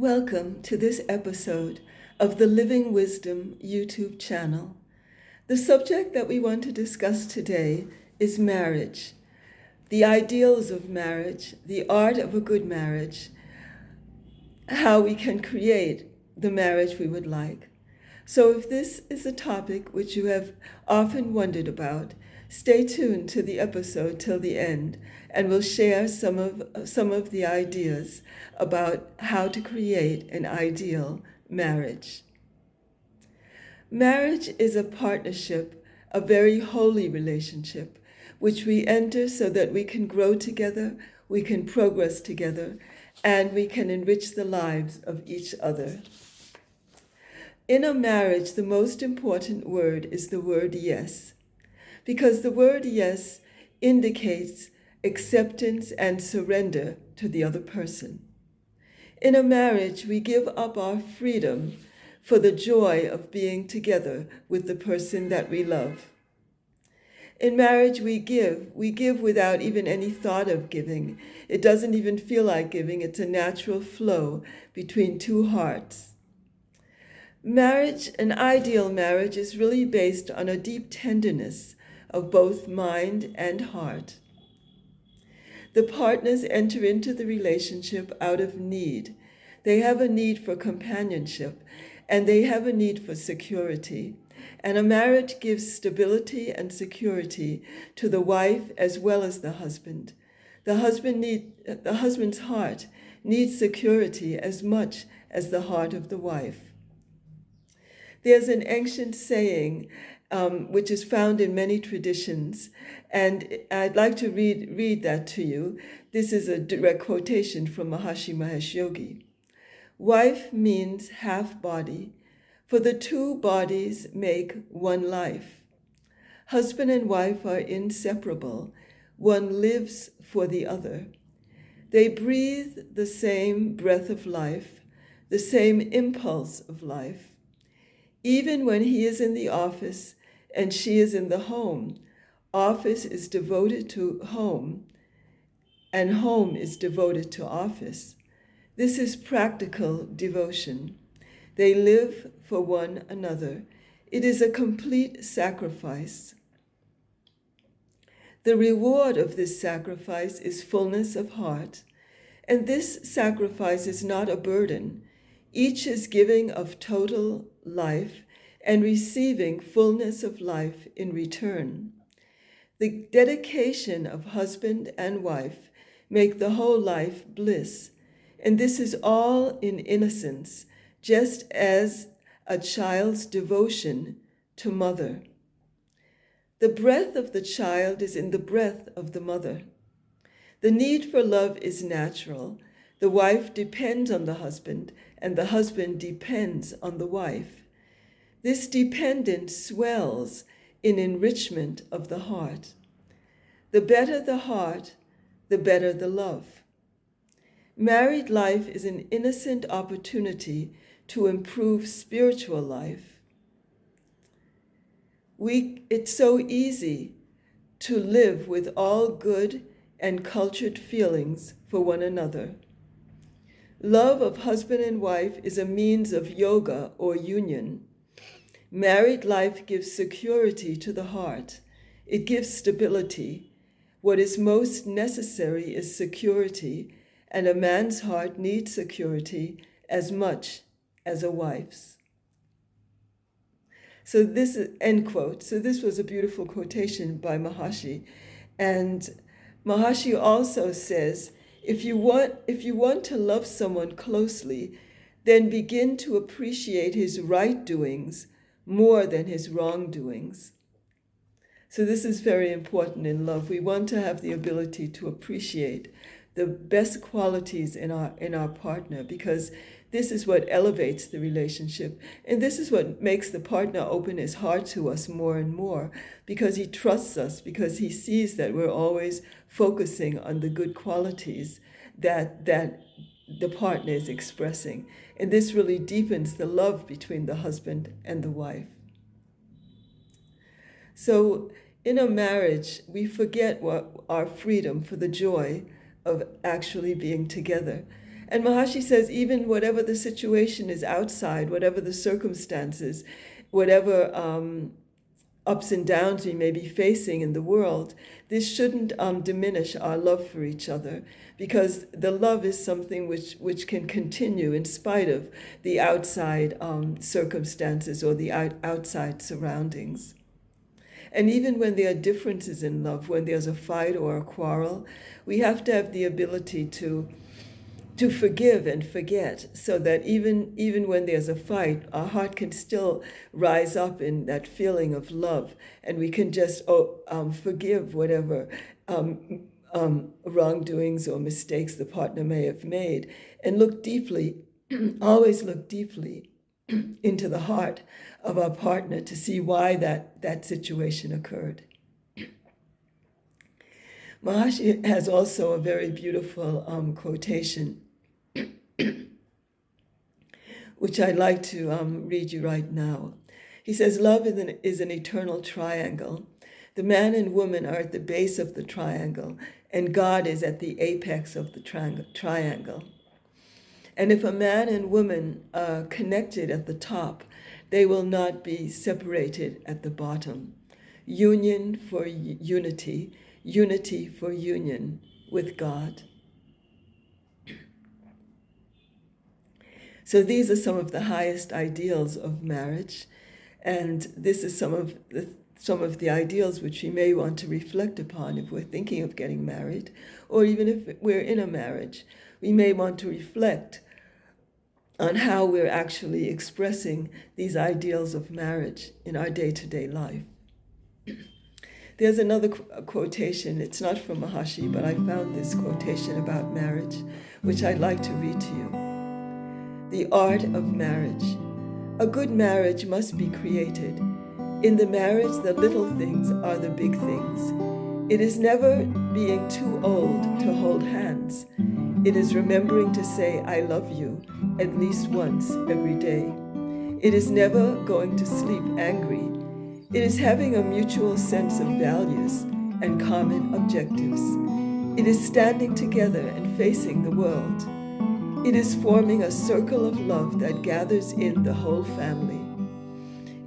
Welcome to this episode of the Living Wisdom YouTube channel. The subject that we want to discuss today is marriage, the ideals of marriage, the art of a good marriage, how we can create the marriage we would like. So if this is a topic which you have often wondered about, stay tuned to the episode till the end, and we'll share some of the ideas about how to create an ideal marriage. Marriage is a partnership, a very holy relationship, which we enter so that we can grow together, we can progress together, and we can enrich the lives of each other. In a marriage, the most important word is the word yes, because the word yes indicates acceptance and surrender to the other person. In a marriage, we give up our freedom for the joy of being together with the person that we love. In marriage, we give without even any thought of giving. It doesn't even feel like giving. It's a natural flow between two hearts. Marriage, an ideal marriage, is really based on a deep tenderness of both mind and heart. The partners enter into the relationship out of need. They have a need for companionship, and they have a need for security. And a marriage gives stability and security to the wife as well as the husband. The husband's heart needs security as much as the heart of the wife. There's an ancient saying which is found in many traditions, and I'd like to read that to you. This is a direct quotation from Maharishi Mahesh Yogi. Wife means half body, for the two bodies make one life. Husband and wife are inseparable. One lives for the other. They breathe the same breath of life, the same impulse of life. Even when he is in the office and she is in the home, office is devoted to home and home is devoted to office. This is practical devotion. They live for one another. It is a complete sacrifice. The reward of this sacrifice is fullness of heart, and this sacrifice is not a burden. Each is giving of total life and receiving fullness of life in return. The dedication of husband and wife make the whole life bliss, and this is all in innocence, just as a child's devotion to mother. The breath of the child is in the breath of the mother. The need for love is natural. The wife depends on the husband, and the husband depends on the wife. This dependence swells in enrichment of the heart. The better the heart, the better the love. Married life is an innocent opportunity to improve spiritual life. It's so easy to live with all good and cultured feelings for one another. Love of husband and wife is a means of yoga or union. Married life gives security to the heart. It gives stability. What is most necessary is security, and a man's heart needs security as much as a wife's. So this is end quote. So this was a beautiful quotation by Maharishi. And Maharishi also says, if you want to love someone closely, then begin to appreciate his right doings more than his wrongdoings. So this is very important in love. We want to have the ability to appreciate the best qualities in our partner, because this is what elevates the relationship. And this is what makes the partner open his heart to us more and more, because he trusts us, because he sees that we're always focusing on the good qualities that the partner is expressing. And this really deepens the love between the husband and the wife. So in a marriage, we forget our freedom for the joy of actually being together. And Maharishi says, even whatever the situation is outside, whatever the circumstances, whatever ups and downs we may be facing in the world, this shouldn't diminish our love for each other, because the love is something which can continue in spite of the outside circumstances or the outside surroundings. And even when there are differences in love, when there's a fight or a quarrel, we have to have the ability to forgive and forget, so that even when there's a fight, our heart can still rise up in that feeling of love, and we can just forgive whatever wrongdoings or mistakes the partner may have made, and look deeply, always look deeply into the heart of our partner to see why that situation occurred. Maharishi has also a very beautiful quotation, which I'd like to read you right now. He says, love is an eternal triangle. The man and woman are at the base of the triangle, and God is at the apex of the triangle. And if a man and woman are connected at the top, they will not be separated at the bottom. Union for unity, unity for union with God. So these are some of the highest ideals of marriage, and this is some of the ideals which we may want to reflect upon if we're thinking of getting married, or even if we're in a marriage. We may want to reflect on how we're actually expressing these ideals of marriage in our day-to-day life. There's another quotation. It's not from Maharishi, but I found this quotation about marriage, which I'd like to read to you. The art of marriage. A good marriage must be created. In the marriage, the little things are the big things. It is never being too old to hold hands. It is remembering to say, I love you, at least once every day. It is never going to sleep angry. It is having a mutual sense of values and common objectives. It is standing together and facing the world. It is forming a circle of love that gathers in the whole family.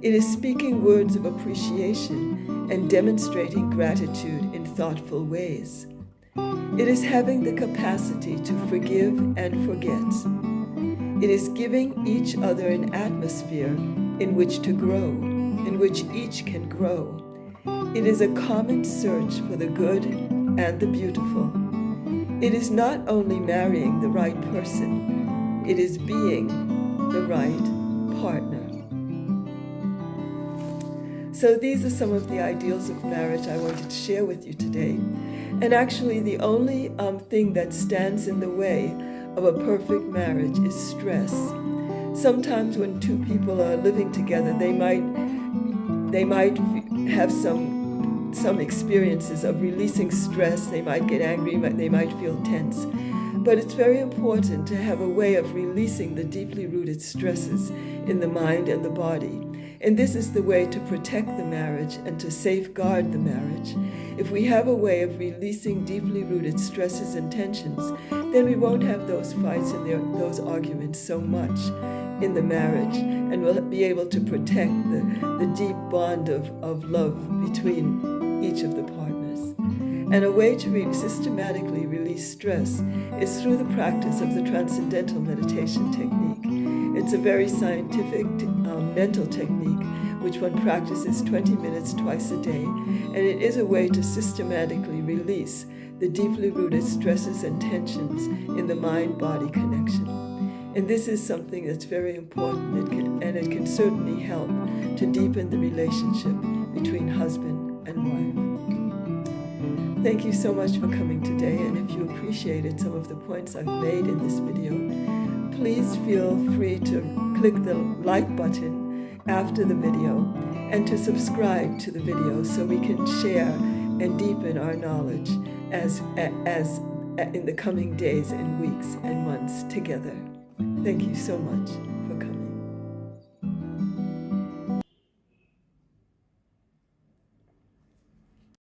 It is speaking words of appreciation and demonstrating gratitude in thoughtful ways. It is having the capacity to forgive and forget. It is giving each other an atmosphere in which to grow, in which each can grow. It is a common search for the good and the beautiful. It is not only marrying the right person, it is being the right partner. So these are some of the ideals of marriage I wanted to share with you today. And actually the only thing that stands in the way of a perfect marriage is stress. Sometimes when two people are living together, they might have some experiences of releasing stress. They might get angry, they might feel tense. But it's very important to have a way of releasing the deeply rooted stresses in the mind and the body. And this is the way to protect the marriage and to safeguard the marriage. If we have a way of releasing deeply rooted stresses and tensions, then we won't have those fights and those arguments so much in the marriage, and we'll be able to protect the deep bond of love between each of the partners. And a way to systematically release stress is through the practice of the Transcendental Meditation technique. It's a very scientific mental technique which one practices 20 minutes twice a day, and it is a way to systematically release the deeply rooted stresses and tensions in the mind-body connection. And this is something that's very important, and it can certainly help to deepen the relationship between husband and wife. Thank you so much for coming today, and if you appreciated some of the points I've made in this video, please feel free to click the like button after the video and to subscribe to the video so we can share and deepen our knowledge as in the coming days and weeks and months together. Thank you so much.